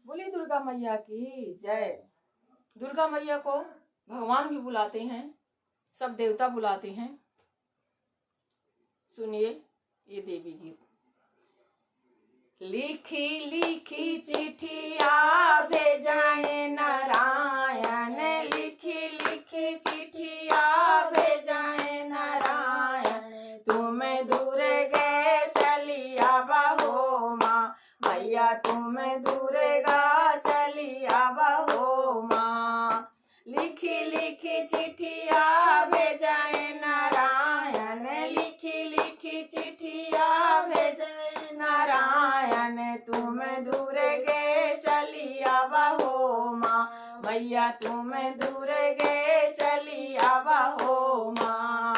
बोली दुर्गा मैया की जय। दुर्गा मैया को भगवान भी बुलाते हैं, सब देवता बुलाते हैं। सुनिए ये देवी गीत। लिखी लिखी चिट्ठिया भेजाए नारायण, लिखी लिखी चिट्ठिया भेजाए नारायण। तुम दूर गए चली आवा हो माँ मैया, तुम दूर गा चली आवा हो माँ। लिखी लिखी चिट्ठिया भेजाए नारायण, लिखी लिखी चिट्ठिया भेजाए नारायण। तुम दूर गए चली आवा हो माँ मैया, तुम दूर गए चली आवा हो माँ।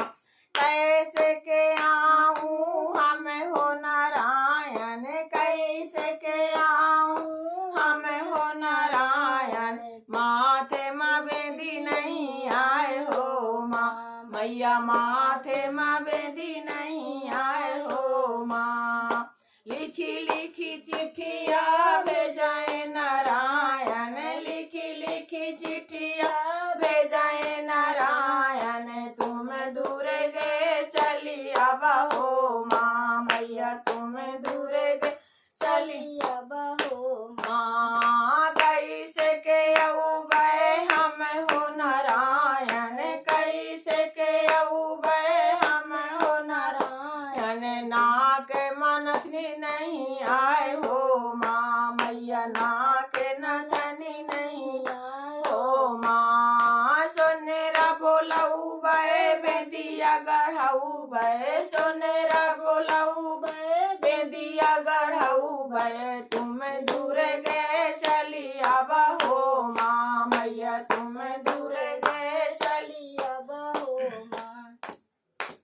कैसे के आऊँ हम हो नारायण, कैसे के आऊँ हम हो नारायण। माथे माँ बेंदी नहीं आए हो माँ मैया, माथे माँ बेंदी नहीं आए हो माँ। लिखी लिखी चिट्ठिया भेजाए नारायण, लिखी लिखी चिट्ठिया भेजाए नारायण। तुम दूर गए चली आवा हो माँ मैया, तुम दूर गए चली आवा हो माँ। कैसे के औबे हम हो नारायण, कैसे के औबे हम हो नारायण। नाक मनथनी नहीं आए हो माँ मैया, नाक नथनी नहीं आए हो माँ। सोनेरा बोलाऊ बे बेदिया गढ़ाऊ बे, सोनेरा बोलाऊ बे बेदिया गढ़ाऊ बे। तुम दूर गए चली आवा हो माँ मैया, तुम दूर गए चली आवा हो माँ।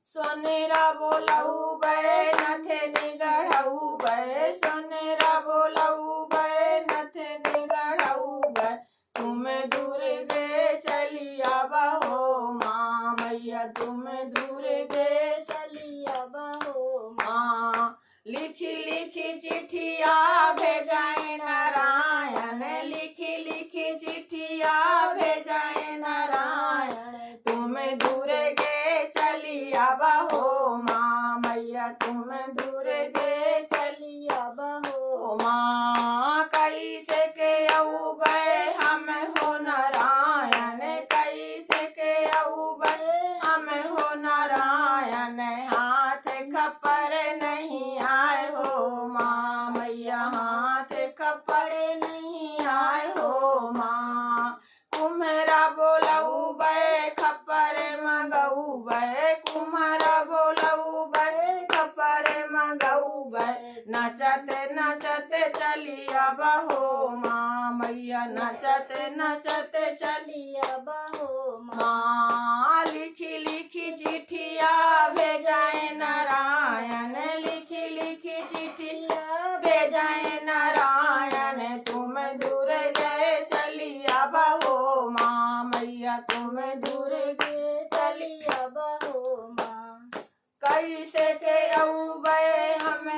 सोनेरा बोलाऊ बे नथे निगढ़ाऊ बे, सोनेरा बोलाऊ बे नथे निगढ़ाऊ बे। तुम दूर गए चली आवा हो माँ मैया, तुम दूर गए चली आवा हो माँ। लिखी लिखी चिट्ठिया भेजाए नारायण, लिखी लिखी चिट्ठिया भेजाए नारायण। तुम दूर गए चली आवा हो माँ मैया, तुम दूर गए चली आवा हो माँ। कैसे के औबे हम हो नारायण, कैसे के औबे हम हो नारायण। हाथ खपर नहीं आए हो माँ मैया, हाथ खपर नहीं आए हो माँ। कुम्हरा बोलाऊ बे खपर मगऊ बे, कुम्हरा बोलाऊ बे खपर मगऊ बे। नचते नचते चली आवा हो माँ मैया, नचते नचते चली आवा हो माँ। लिखी लिखी चिट्ठिया भेजाए नारायण, लिखी लिखी चिट्ठिया भेजाए नारायण। तुम दूर गए चली आवा हो माँ मैया, तुम दूर गए चली आवा हो माँ। कैसे के औबे हम